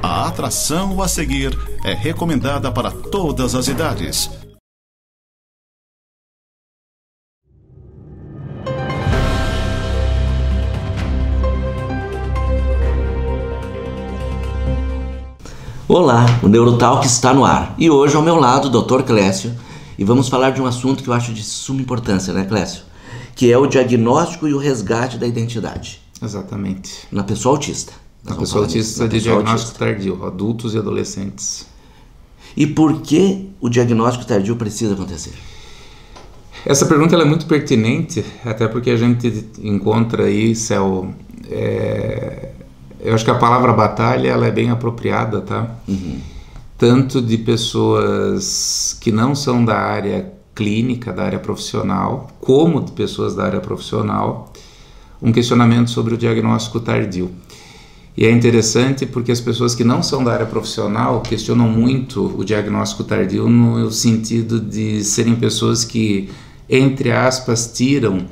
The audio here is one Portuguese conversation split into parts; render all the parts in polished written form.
A atração a seguir é recomendada para todas as idades. Olá, o Neurotalk está no ar. E hoje ao meu lado o Dr. Clécio. E vamos falar de um assunto que eu acho de suma importância, né, Clécio? Que é o diagnóstico e o resgate da identidade. Exatamente. Na pessoa autista. Na pessoa autista de diagnóstico tardio, adultos e adolescentes. E por que o diagnóstico tardio precisa acontecer? Essa pergunta ela é muito pertinente, até porque a gente encontra aí, Céu, eu acho que a palavra batalha ela é bem apropriada, tá? Uhum. Tanto de pessoas que não são da área clínica, da área profissional, como de pessoas da área profissional, um questionamento sobre o diagnóstico tardio. E é interessante porque as pessoas que não são da área profissional questionam muito o diagnóstico tardio no sentido de serem pessoas que, entre aspas, tiram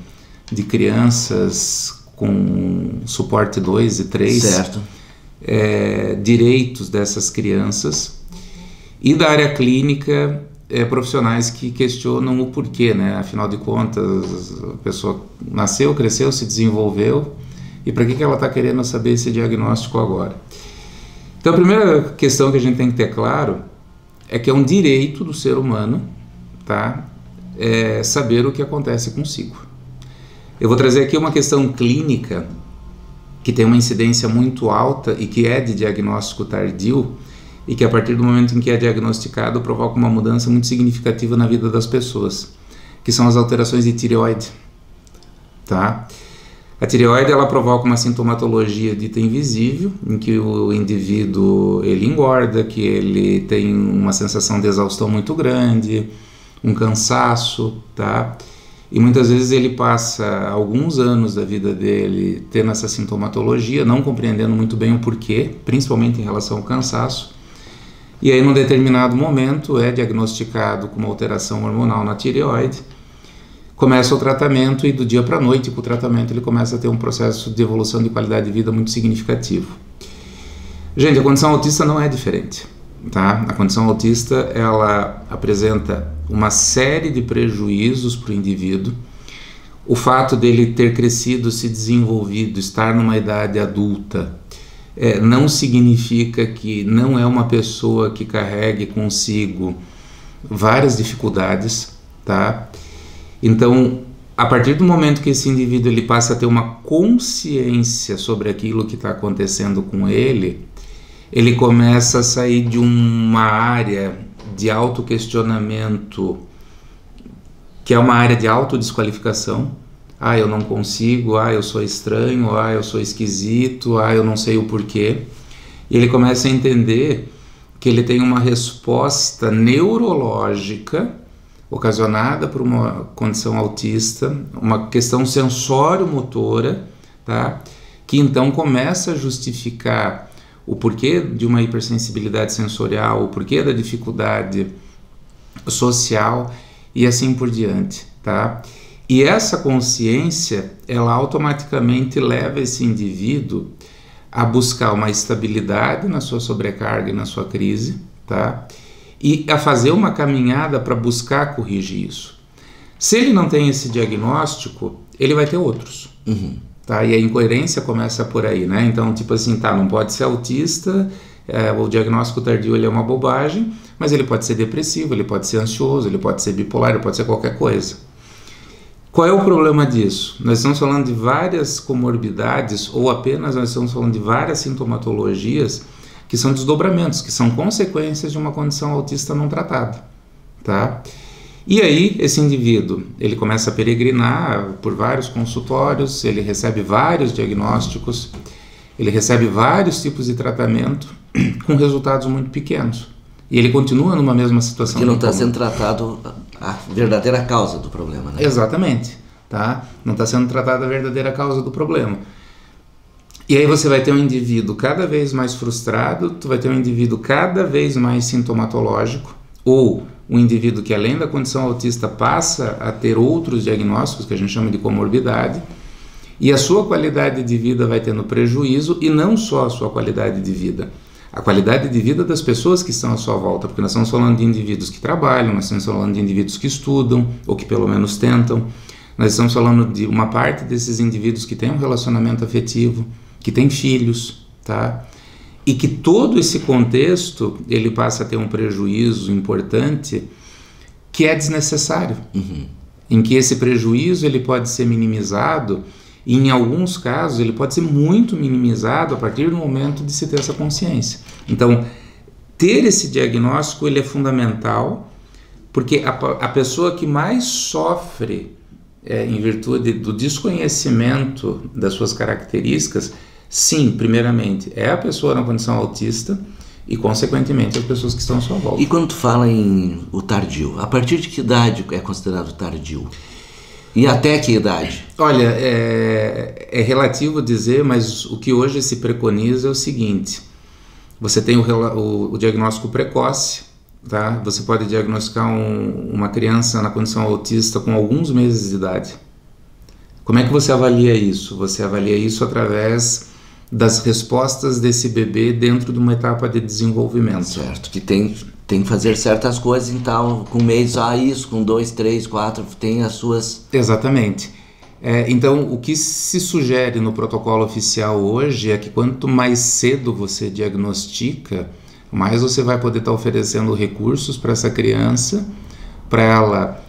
de crianças com suporte 2 e 3 Certo. Direitos dessas crianças, e da área clínica profissionais que questionam o porquê, né? Afinal de contas, a pessoa nasceu, cresceu, se desenvolveu, e para que ela está querendo saber esse diagnóstico agora? Então a primeira questão que a gente tem que ter claro é que é um direito do ser humano, tá? Saber o que acontece consigo. Eu vou trazer aqui uma questão clínica que tem uma incidência muito alta e que é de diagnóstico tardio, e que a partir do momento em que é diagnosticado provoca uma mudança muito significativa na vida das pessoas, que são as alterações de tireoide, tá? A tireoide ela provoca uma sintomatologia dita invisível, em que o indivíduo ele engorda, que ele tem uma sensação de exaustão muito grande, um cansaço, tá? E muitas vezes ele passa alguns anos da vida dele tendo essa sintomatologia, não compreendendo muito bem o porquê, principalmente em relação ao cansaço. E aí, num determinado momento, é diagnosticado com uma alteração hormonal na tireoide, começa o tratamento e do dia para a noite, com o tratamento, ele começa a ter um processo de evolução de qualidade de vida muito significativo. Gente, a condição autista não é diferente, tá? A condição autista, ela apresenta uma série de prejuízos para o indivíduo. O fato dele ter crescido, se desenvolvido, estar numa idade adulta, não significa que não é uma pessoa que carregue consigo várias dificuldades, tá? Então, a partir do momento que esse indivíduo ele passa a ter uma consciência sobre aquilo que está acontecendo com ele, ele começa a sair de uma área de autoquestionamento, que é uma área de autodesqualificação. Eu não consigo, eu sou estranho, eu sou esquisito, eu não sei o porquê. E ele começa a entender que ele tem uma resposta neurológica ocasionada por uma condição autista, uma questão sensório-motora, tá? Que então começa a justificar o porquê de uma hipersensibilidade sensorial, o porquê da dificuldade social e assim por diante, tá? E essa consciência, ela automaticamente leva esse indivíduo a buscar uma estabilidade na sua sobrecarga e na sua crise, tá? E a fazer uma caminhada para buscar corrigir isso. Se ele não tem esse diagnóstico, ele vai ter outros. Uhum. Tá? E a incoerência começa por aí, né? Então, tipo assim, não pode ser autista, o diagnóstico tardio ele é uma bobagem, mas ele pode ser depressivo, ele pode ser ansioso, ele pode ser bipolar, ele pode ser qualquer coisa. Qual é o problema disso? Nós estamos falando de várias comorbidades, ou apenas nós estamos falando de várias sintomatologias que são desdobramentos, que são consequências de uma condição autista não tratada, tá? E aí, esse indivíduo, ele começa a peregrinar por vários consultórios, ele recebe vários diagnósticos, ele recebe vários tipos de tratamento com resultados muito pequenos. E ele continua numa mesma situação. Que não está sendo tratado a verdadeira causa do problema, né? Exatamente, tá? Não está sendo tratada a verdadeira causa do problema. E aí você vai ter um indivíduo cada vez mais frustrado, tu vai ter um indivíduo cada vez mais sintomatológico, ou um indivíduo que além da condição autista passa a ter outros diagnósticos que a gente chama de comorbidade, e a sua qualidade de vida vai tendo prejuízo, e não só a sua qualidade de vida. a qualidade de vida das pessoas que estão à sua volta, porque nós estamos falando de indivíduos que trabalham, nós estamos falando de indivíduos que estudam, ou que pelo menos tentam, nós estamos falando de uma parte desses indivíduos que tem um relacionamento afetivo, que tem filhos, tá? E que todo esse contexto, ele passa a ter um prejuízo importante que é desnecessário, em que esse prejuízo ele pode ser minimizado, e em alguns casos ele pode ser muito minimizado a partir do momento de se ter essa consciência. Então, ter esse diagnóstico ele é fundamental, porque a pessoa que mais sofre em virtude do desconhecimento das suas características, sim, primeiramente, é a pessoa na condição autista e, consequentemente, as pessoas que estão à sua volta. E quando tu fala em o tardio, a partir de que idade é considerado tardio? E até que idade? Olha, é relativo dizer, mas o que hoje se preconiza é o seguinte: você tem o diagnóstico precoce, tá? Você pode diagnosticar uma criança na condição autista com alguns meses de idade. Como é que você avalia isso? Você avalia isso através das respostas desse bebê dentro de uma etapa de desenvolvimento. Certo, que tem que fazer certas coisas, então, com mês isso, com 2, 3, 4, tem as suas... Exatamente. Então, o que se sugere no protocolo oficial hoje é que quanto mais cedo você diagnostica, mais você vai poder estar oferecendo recursos para essa criança, para ela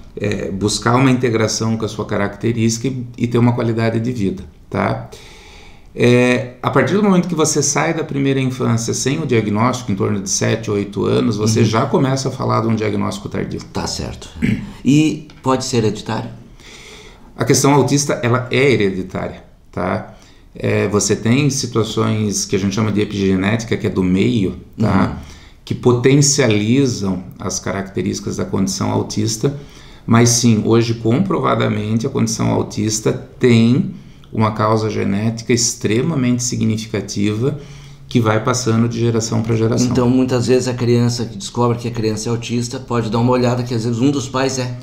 buscar uma integração com a sua característica e ter uma qualidade de vida, tá? A partir do momento que você sai da primeira infância sem o diagnóstico, em torno de 7 ou 8 anos, você já começa a falar de um diagnóstico tardio. Tá certo. E pode ser hereditário? A questão autista, ela é hereditária, tá? Você tem situações que a gente chama de epigenética, que é do meio, tá? Que potencializam as características da condição autista, mas sim, hoje comprovadamente a condição autista tem uma causa genética extremamente significativa que vai passando de geração para geração. Então, muitas vezes a criança que descobre que a criança é autista pode dar uma olhada que às vezes um dos pais é.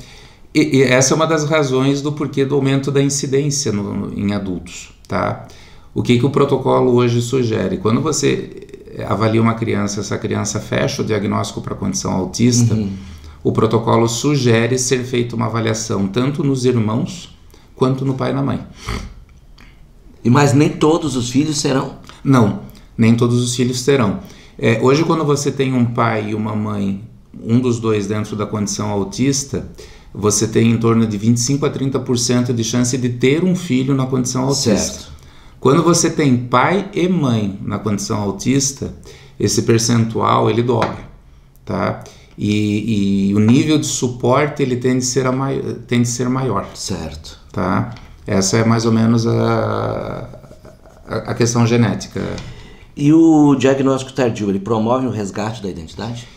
E essa é uma das razões do porquê do aumento da incidência em adultos, tá? O que o protocolo hoje sugere? Quando você avalia uma criança, essa criança fecha o diagnóstico para a condição autista, o protocolo sugere ser feita uma avaliação tanto nos irmãos quanto no pai e na mãe. Mas nem todos os filhos serão? Não, nem todos os filhos terão. Hoje, quando você tem um pai e uma mãe, um dos dois dentro da condição autista, você tem em torno de 25 a 30% de chance de ter um filho na condição autista. Certo. Quando você tem pai e mãe na condição autista, esse percentual ele dobra, tá? E o nível de suporte ele tende a ser maior. Certo. Tá? Essa é mais ou menos a questão genética. E o diagnóstico tardio, ele promove o resgate da identidade?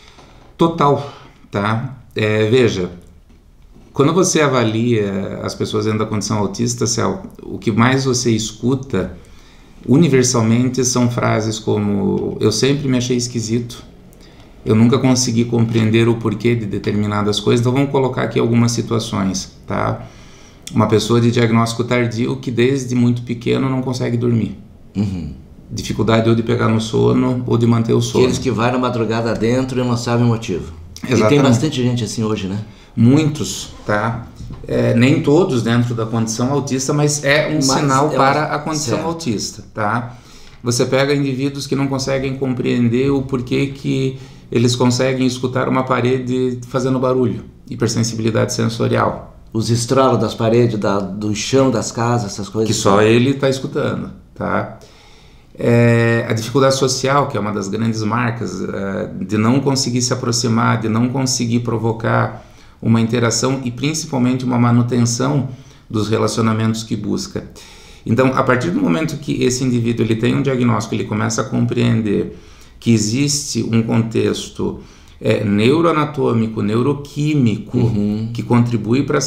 Total, tá? Veja, quando você avalia as pessoas dentro da condição autista, o que mais você escuta universalmente são frases como: eu sempre me achei esquisito, eu nunca consegui compreender o porquê de determinadas coisas. Então vamos colocar aqui algumas situações, tá? Uma pessoa de diagnóstico tardio que desde muito pequeno não consegue dormir. Dificuldade ou de pegar no sono ou de manter o sono. Aqueles que vai na madrugada dentro e não sabem o motivo. Exatamente. E tem bastante gente assim hoje, né? Muitos, tá? Nem todos dentro da condição autista, mas é um sinal para a condição autista, tá? Você pega indivíduos que não conseguem compreender o porquê que eles conseguem escutar uma parede fazendo barulho, hipersensibilidade sensorial. Os estralos das paredes, do chão das casas, essas coisas. Que só ele está escutando, tá? A dificuldade social, que é uma das grandes marcas, de não conseguir se aproximar, de não conseguir provocar uma interação e principalmente uma manutenção dos relacionamentos que busca. Então, a partir do momento que esse indivíduo ele tem um diagnóstico, ele começa a compreender que existe um contexto neuroanatômico, neuroquímico, que contribui para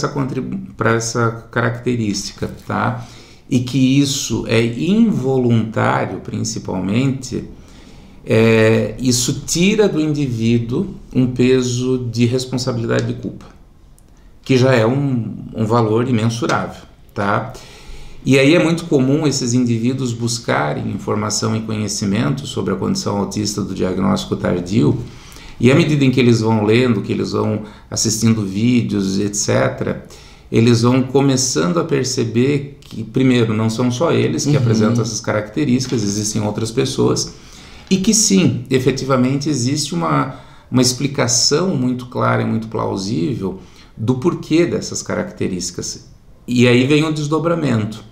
essa característica, tá? E que isso é involuntário, principalmente, isso tira do indivíduo um peso de responsabilidade e culpa, que já é um valor imensurável, tá? E aí é muito comum esses indivíduos buscarem informação e conhecimento sobre a condição autista do diagnóstico tardio, e à medida em que eles vão lendo, que eles vão assistindo vídeos, etc., eles vão começando a perceber que, primeiro, não são só eles que apresentam essas características, existem outras pessoas, e que sim, efetivamente existe uma explicação muito clara e muito plausível do porquê dessas características. E aí vem o desdobramento.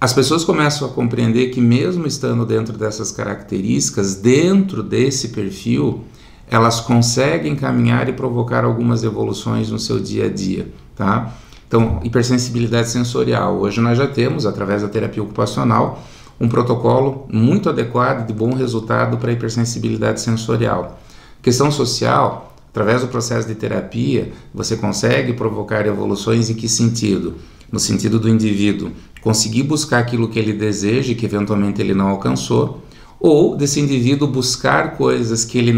As pessoas começam a compreender que mesmo estando dentro dessas características, dentro desse perfil, elas conseguem caminhar e provocar algumas evoluções no seu dia a dia, tá? Então, hipersensibilidade sensorial. Hoje nós já temos, através da terapia ocupacional, um protocolo muito adequado e de bom resultado para a hipersensibilidade sensorial. Questão social, através do processo de terapia, você consegue provocar evoluções em que sentido? No sentido do indivíduo conseguir buscar aquilo que ele deseja e que eventualmente ele não alcançou, ou desse indivíduo buscar coisas que ele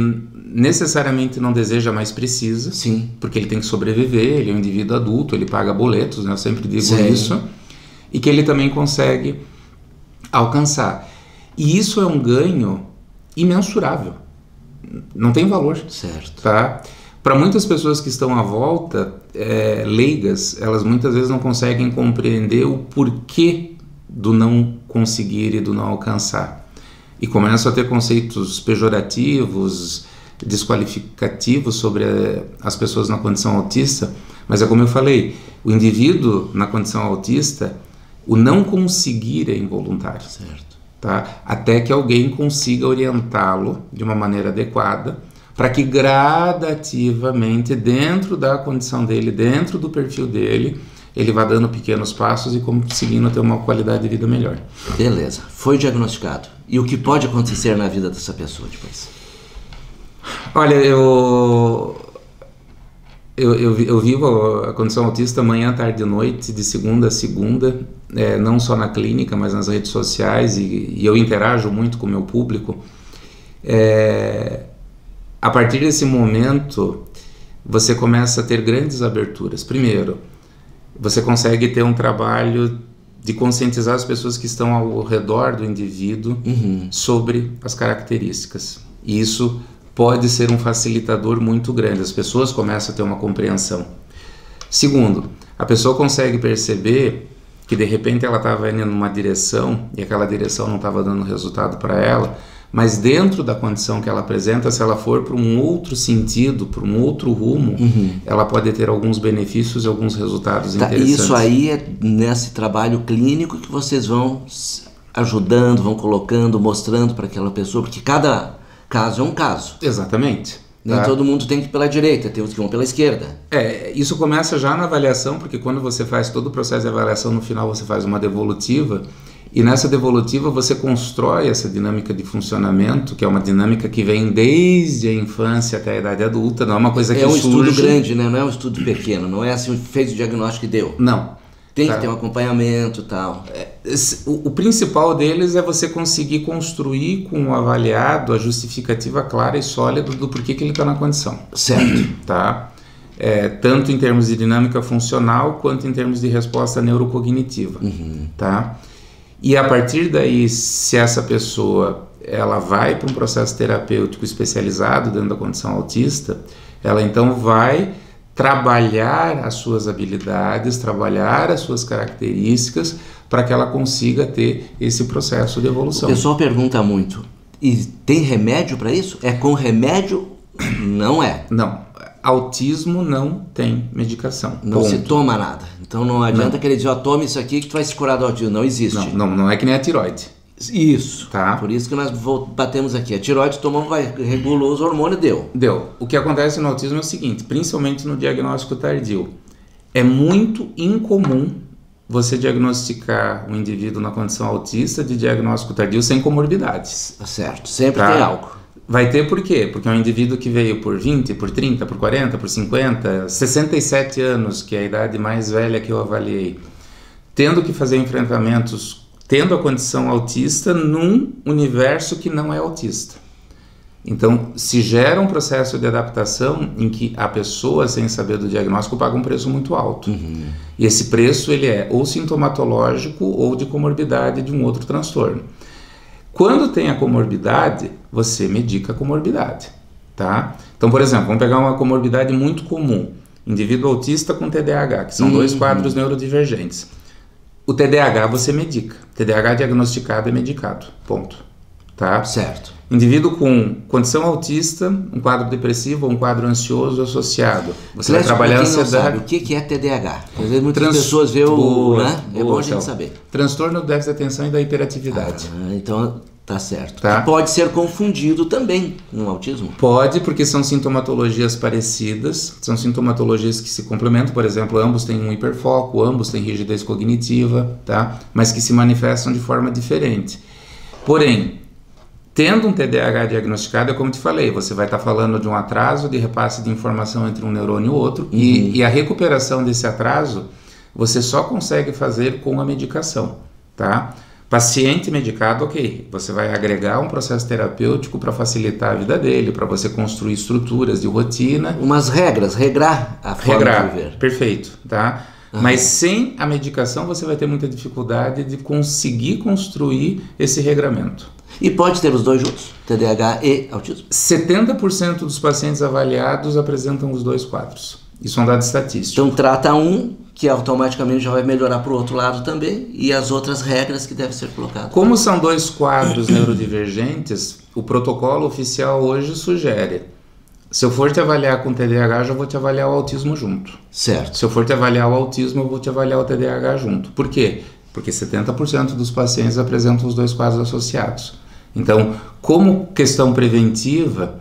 necessariamente não deseja, mas precisa. Sim. Porque ele tem que sobreviver, ele é um indivíduo adulto, ele paga boletos, né? Eu sempre digo Sim. isso, e que ele também consegue alcançar. E isso é um ganho imensurável, não tem valor. Certo. Tá? Para muitas pessoas que estão à volta, leigas, elas muitas vezes não conseguem compreender o porquê do não conseguir e do não alcançar. E começam a ter conceitos pejorativos, desqualificativos sobre as pessoas na condição autista, mas é como eu falei, o indivíduo na condição autista, o não conseguir é involuntário. Certo. Tá? Até que alguém consiga orientá-lo de uma maneira adequada, para que gradativamente, dentro da condição dele, dentro do perfil dele, ele vá dando pequenos passos e conseguindo ter uma qualidade de vida melhor. Beleza, foi diagnosticado. E o que pode acontecer na vida dessa pessoa depois? Olha, eu vivo a condição autista manhã, tarde e noite, de segunda a segunda, não só na clínica, mas nas redes sociais, e eu interajo muito com o meu público. A partir desse momento, você começa a ter grandes aberturas. Primeiro, você consegue ter um trabalho de conscientizar as pessoas que estão ao redor do indivíduo sobre as características. E isso pode ser um facilitador muito grande. As pessoas começam a ter uma compreensão. Segundo, a pessoa consegue perceber que de repente ela estava indo numa direção e aquela direção não estava dando resultado para ela, mas dentro da condição que ela apresenta, se ela for para um outro sentido, para um outro rumo, ela pode ter alguns benefícios e alguns resultados interessantes. Isso aí é nesse trabalho clínico que vocês vão ajudando, vão colocando, mostrando para aquela pessoa, porque cada caso é um caso. Exatamente. Nem todo mundo tem que ir pela direita, tem os que vão pela esquerda. Isso começa já na avaliação, porque quando você faz todo o processo de avaliação, no final você faz uma devolutiva, e nessa devolutiva você constrói essa dinâmica de funcionamento, que é uma dinâmica que vem desde a infância até a idade adulta, não é uma coisa que surge... É um estudo grande, né? Não é um estudo pequeno, não é assim, fez o diagnóstico e deu. Não. Tem que ter um acompanhamento e tal. O principal deles é você conseguir construir com o avaliado a justificativa clara e sólida do porquê que ele está na condição. Certo. Tá? Tanto em termos de dinâmica funcional, quanto em termos de resposta neurocognitiva. Tá? E a partir daí, se essa pessoa ela vai para um processo terapêutico especializado dentro da condição autista, ela então vai trabalhar as suas habilidades, trabalhar as suas características para que ela consiga ter esse processo de evolução. O pessoal pergunta muito, e tem remédio para isso? É com remédio? Não é. Não, autismo não tem medicação. Não se toma nada. Então não adianta querer dizer, tome isso aqui que tu vai se curar do autismo. Não existe. Não é que nem a tiroide. Isso. Tá. Por isso que nós batemos aqui. A tiroide tomou, regulou os hormônios, deu. O que acontece no autismo é o seguinte, principalmente no diagnóstico tardio. É muito incomum você diagnosticar um indivíduo na condição autista de diagnóstico tardio sem comorbidades. Certo. Sempre tem algo. Vai ter por quê? Porque é um indivíduo que veio por 20, por 30, por 40, por 50, 67 anos, que é a idade mais velha que eu avaliei, tendo que fazer enfrentamentos, tendo a condição autista num universo que não é autista. Então, se gera um processo de adaptação em que a pessoa, sem saber do diagnóstico, paga um preço muito alto. E esse preço ele é ou sintomatológico ou de comorbidade de um outro transtorno. Quando tem a comorbidade, você medica a comorbidade, tá? Então, por exemplo, vamos pegar uma comorbidade muito comum, indivíduo autista com TDAH, que são dois quadros neurodivergentes. O TDAH você medica, TDAH diagnosticado é medicado, ponto, tá? Certo. Indivíduo com condição autista, um quadro depressivo ou um quadro ansioso associado. Você vai trabalhar a ansiedade. Sabe, o que é TDAH? Às vezes muitas pessoas veem o... né? É bom a gente saber. Transtorno do déficit de atenção e da hiperatividade. Então tá certo. Tá. Que pode ser confundido também com autismo? Pode, porque são sintomatologias parecidas, são sintomatologias que se complementam, por exemplo, ambos têm um hiperfoco, ambos têm rigidez cognitiva, tá? Mas que se manifestam de forma diferente. Porém, tendo um TDAH diagnosticado, é como te falei, você vai estar falando de um atraso de repasse de informação entre um neurônio e outro, e a recuperação desse atraso você só consegue fazer com a medicação, tá? Paciente medicado, ok, você vai agregar um processo terapêutico para facilitar a vida dele, para você construir estruturas de rotina. Umas regras, regrar a forma de viver. Perfeito, tá? Mas sem a medicação você vai ter muita dificuldade de conseguir construir esse regramento. E pode ter os dois juntos, TDAH e autismo? 70% dos pacientes avaliados apresentam os dois quadros. Isso é um dado estatístico. Então trata um que automaticamente já vai melhorar para o outro lado também, e as outras regras que devem ser colocadas. Como são dois quadros neurodivergentes, o protocolo oficial hoje sugere: se eu for te avaliar com TDAH, já vou te avaliar o autismo junto. Certo. Se eu for te avaliar o autismo, eu vou te avaliar o TDAH junto. Por quê? Porque 70% dos pacientes apresentam os dois quadros associados. Então, como questão preventiva,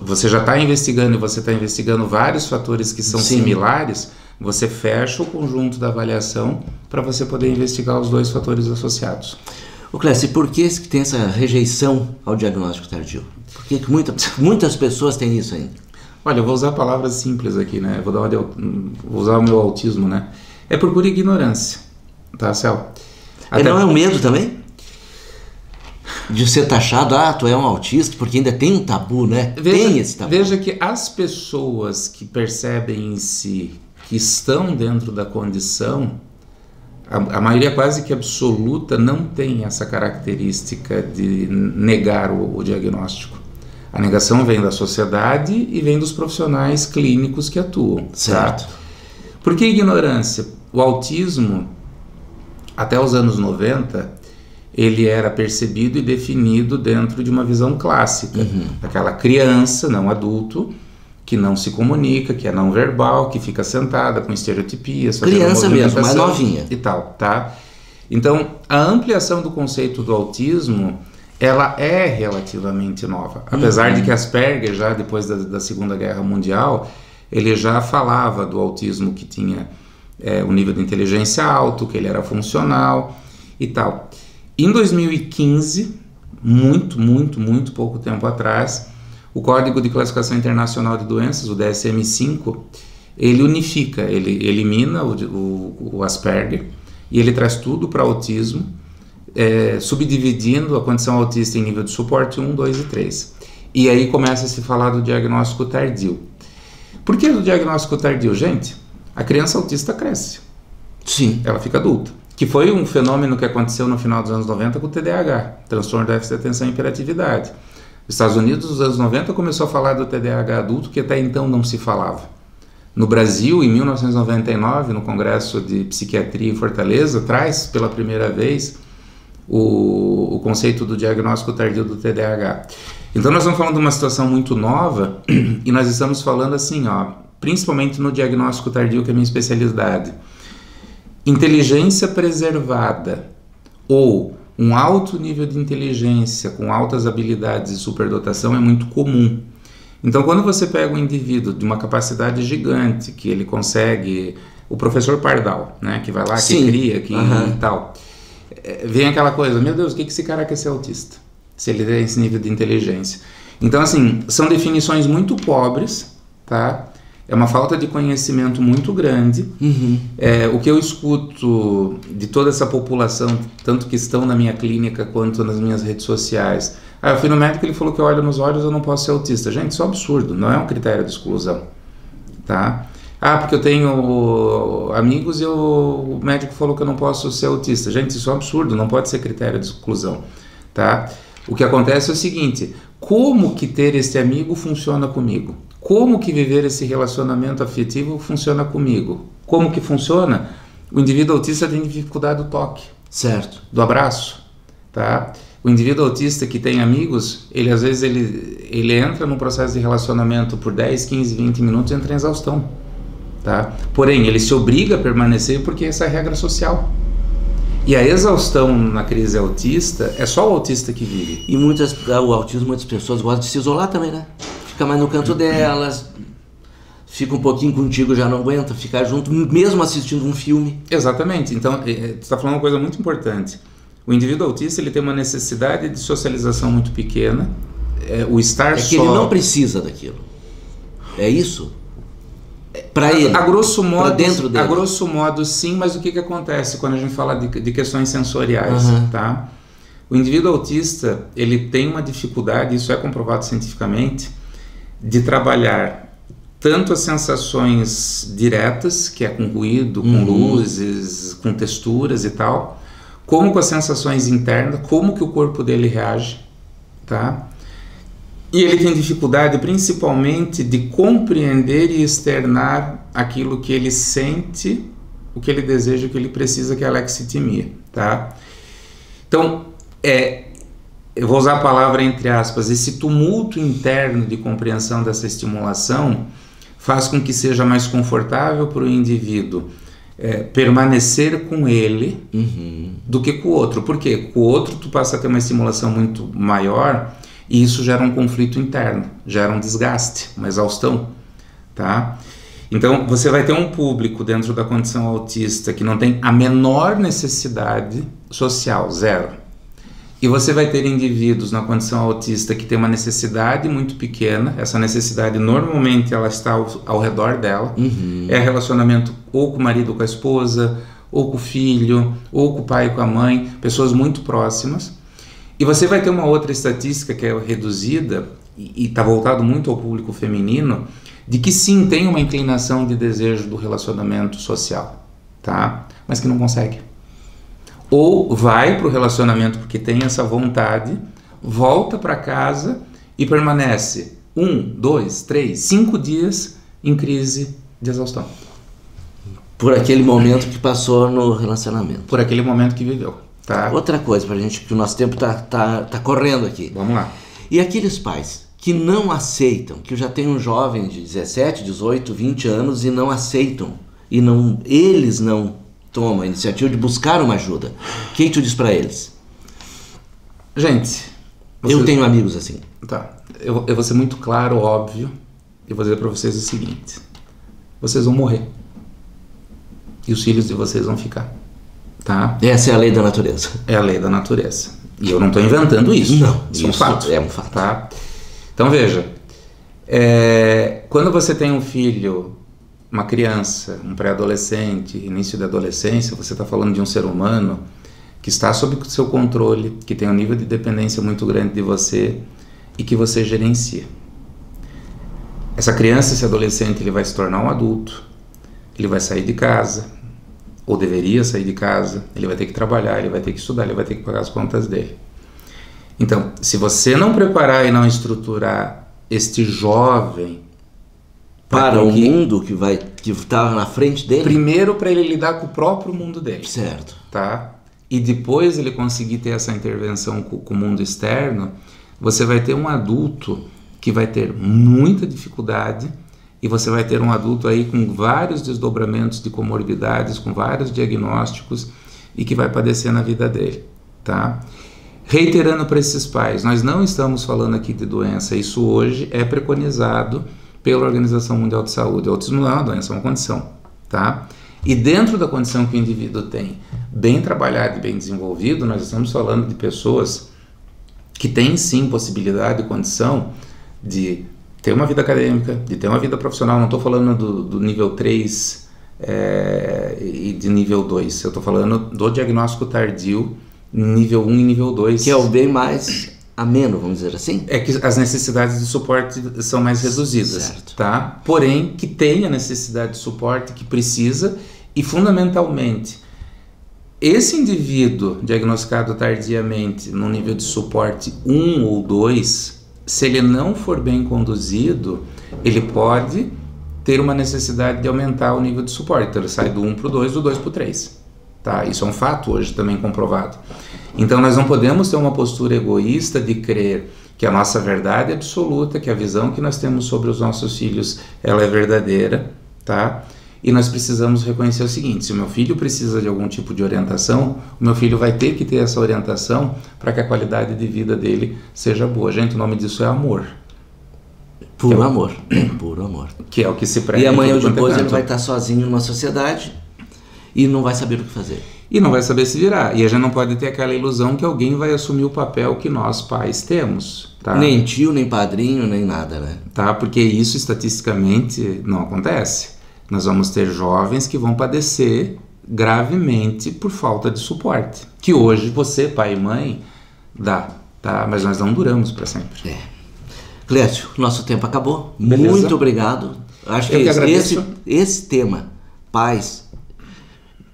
você já está investigando e você está investigando vários fatores que são similares, você fecha o conjunto da avaliação para você poder investigar os dois fatores associados. Ô Clécio, e por que tem essa rejeição ao diagnóstico tardio? Por que muitas pessoas têm isso ainda? Olha, eu vou usar palavras simples aqui, né? Vou usar o meu autismo, né? É por pura ignorância, tá, Céu? Não é um medo também? De ser taxado, tu é um autista, porque ainda tem um tabu, né? Tem esse tabu. Veja que as pessoas que percebem em si que estão dentro da condição, a maioria quase que absoluta não tem essa característica de negar o diagnóstico. A negação vem da sociedade e vem dos profissionais clínicos que atuam. Certo. Tá? Por que ignorância? O autismo, até os anos 90, ele era percebido e definido dentro de uma visão clássica. Aquela criança, não adulto, que não se comunica, que é não verbal, que fica sentada com estereotipias, criança mesmo, mais novinha e tal, tá? Então, a ampliação do conceito do autismo, ela é relativamente nova. Apesar de que Asperger, já depois da Segunda Guerra Mundial, ele já falava do autismo que tinha um nível de inteligência alto, que ele era funcional e tal. Em 2015, muito pouco tempo atrás, o Código de Classificação Internacional de Doenças, o DSM-5, ele unifica, ele elimina o Asperger e ele traz tudo para autismo, subdividindo a condição autista em nível de suporte 1, 2 e 3. E aí começa a se falar do diagnóstico tardio. Por que do diagnóstico tardio? Gente, a criança autista cresce. Sim. Ela fica adulta. Que foi um fenômeno que aconteceu no final dos anos 90 com o TDAH, transtorno de déficit de atenção e hiperatividade. Nos Estados Unidos, nos anos 90, começou a falar do TDAH adulto, que até então não se falava. No Brasil, em 1999, no Congresso de Psiquiatria em Fortaleza, traz pela primeira vez o conceito do diagnóstico tardio do TDAH. Então nós estamos falando de uma situação muito nova e nós estamos falando assim, principalmente no diagnóstico tardio, que é a minha especialidade. Inteligência preservada ou um alto nível de inteligência com altas habilidades e superdotação é muito comum. Então, quando você pega um indivíduo de uma capacidade gigante, que ele consegue... O professor Pardal, né, que vai lá, que cria, que e tal... Vem aquela coisa, meu Deus, o que esse cara quer ser autista? Se ele tem esse nível de inteligência. Então, assim, são definições muito pobres, tá? É uma falta de conhecimento muito grande. O que eu escuto de toda essa população, tanto que estão na minha clínica quanto nas minhas redes sociais, Ah, eu fui no médico, ele falou que eu olho nos olhos, eu não posso ser autista. Gente, isso é um absurdo, não é um critério de exclusão, tá? Ah, porque eu tenho amigos e o médico falou que eu não posso ser autista. Gente, isso é um absurdo, não pode ser critério de exclusão, tá? O que acontece é o seguinte: como que ter este amigo funciona comigo? Como que viver esse relacionamento afetivo funciona comigo? Como que funciona? O indivíduo autista tem dificuldade do toque, Certo. do abraço, tá? O indivíduo autista que tem amigos, ele às vezes ele entra num processo de relacionamento por 10, 15, 20 minutos e entra em exaustão, tá? Porém, ele se obriga a permanecer porque essa é a regra social. E a exaustão na crise autista é só o autista que vive. E o autismo, muitas pessoas gostam de se isolar também, né? Fica mais no canto delas, fica um pouquinho contigo, já não aguenta ficar junto, mesmo assistindo um filme. Exatamente. Então, você está falando uma coisa muito importante. O indivíduo autista, ele tem uma necessidade de socialização muito pequena. O estar É que ele não precisa daquilo. É isso? Para ele. A grosso modo, pra dentro dele. A grosso modo, sim, mas o que acontece quando a gente fala de questões sensoriais, tá? O indivíduo autista, ele tem uma dificuldade, isso é comprovado cientificamente, de trabalhar tanto as sensações diretas, que é com ruído, com luzes, com texturas e tal, como com as sensações internas, como que o corpo dele reage, tá? E ele tem dificuldade principalmente de compreender e externar aquilo que ele sente, o que ele deseja, o que ele precisa, que é a alexitimia, tá? Então, eu vou usar a palavra entre aspas, esse tumulto interno de compreensão dessa estimulação faz com que seja mais confortável para o indivíduo permanecer com ele do que com o outro. Por quê? Com o outro tu passa a ter uma estimulação muito maior e isso gera um conflito interno, gera um desgaste, uma exaustão, tá? Então você vai ter um público dentro da condição autista que não tem a menor necessidade social, zero. E você vai ter indivíduos na condição autista que tem uma necessidade muito pequena, essa necessidade normalmente ela está ao redor dela, é relacionamento ou com o marido ou com a esposa, ou com o filho, ou com o pai e com a mãe, pessoas muito próximas. E você vai ter uma outra estatística que é reduzida, e está voltado muito ao público feminino, de que sim, tem uma inclinação de desejo do relacionamento social, tá? Mas que não consegue. Ou vai para o relacionamento porque tem essa vontade, volta para casa e permanece 1, 2, 3, 5 dias em crise de exaustão. Por aquele momento que passou no relacionamento. Por aquele momento que viveu, tá? Outra coisa pra gente, que o nosso tempo tá correndo aqui. Vamos lá. E aqueles pais que não aceitam, que já tem um jovem de 17, 18, 20 anos e não aceitam, e eles não tomam a iniciativa de buscar uma ajuda. O que tu diz pra eles? Gente, eu tenho amigos assim. Tá. Eu vou ser muito claro, óbvio, e vou dizer pra vocês o seguinte: vocês vão morrer. E os filhos de vocês vão ficar. Tá? Essa é a lei da natureza. É a lei da natureza. E eu não estou inventando isso. Não, isso é um fato. É um fato. Tá? Então veja, quando você tem um filho, uma criança, um pré-adolescente, início da adolescência, você está falando de um ser humano que está sob o seu controle, que tem um nível de dependência muito grande de você e que você gerencia. Essa criança, esse adolescente, ele vai se tornar um adulto, ele vai sair de casa, ou deveria sair de casa, ele vai ter que trabalhar, ele vai ter que estudar, ele vai ter que pagar as contas dele. Então, se você não preparar e não estruturar este jovem para o mundo que está na frente dele, primeiro para ele lidar com o próprio mundo dele, certo, tá? E depois ele conseguir ter essa intervenção com o mundo externo, você vai ter um adulto que vai ter muita dificuldade. E você vai ter um adulto aí com vários desdobramentos de comorbidades, com vários diagnósticos e que vai padecer na vida dele, tá? Reiterando para esses pais, nós não estamos falando aqui de doença, isso hoje é preconizado pela Organização Mundial de Saúde. O autismo não é uma doença, é uma condição, tá? E dentro da condição que o indivíduo tem, bem trabalhado e bem desenvolvido, nós estamos falando de pessoas que têm sim possibilidade e condição de ter uma vida acadêmica, de ter uma vida profissional. Não estou falando do nível 3 e de nível 2, eu estou falando do diagnóstico tardio, nível 1 e nível 2. Que é o bem mais ameno, vamos dizer assim? É que as necessidades de suporte são mais reduzidas, certo. tá? Porém, que tem a necessidade de suporte que precisa e, fundamentalmente, esse indivíduo diagnosticado tardiamente no nível de suporte 1 ou 2, se ele não for bem conduzido, ele pode ter uma necessidade de aumentar o nível de suporte. Então, ele sai do 1 para o 2, do 2 para o 3. Tá? Isso é um fato hoje também comprovado. Então nós não podemos ter uma postura egoísta de crer que a nossa verdade é absoluta, que a visão que nós temos sobre os nossos filhos ela é verdadeira, tá? E nós precisamos reconhecer o seguinte: se o meu filho precisa de algum tipo de orientação, o meu filho vai ter que ter essa orientação para que a qualidade de vida dele seja boa. Gente, o nome disso é amor. Puro amor, puro amor. Que é o que se prega. E amanhã ou depois ele vai estar sozinho numa sociedade e não vai saber o que fazer. E não vai saber se virar. E a gente não pode ter aquela ilusão que alguém vai assumir o papel que nós pais temos. Tá? Nem tio, nem padrinho, nem nada, né? Tá? Porque isso estatisticamente não acontece. Nós vamos ter jovens que vão padecer gravemente por falta de suporte. Que hoje você, pai e mãe, dá. Tá? Mas nós não duramos para sempre. Clécio, nosso tempo acabou. Beleza. Muito obrigado. Acho que esse tema, pais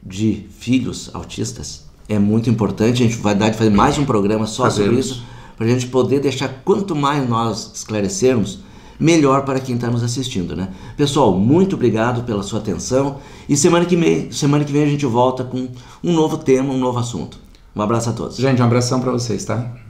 de filhos autistas, é muito importante. A gente vai dar de fazer mais um programa só sobre isso, para a gente poder deixar, quanto mais nós esclarecermos, melhor para quem está nos assistindo, né? Pessoal, muito obrigado pela sua atenção e semana que vem a gente volta com um novo tema, um novo assunto. Um abraço a todos. Gente, um abração para vocês, tá?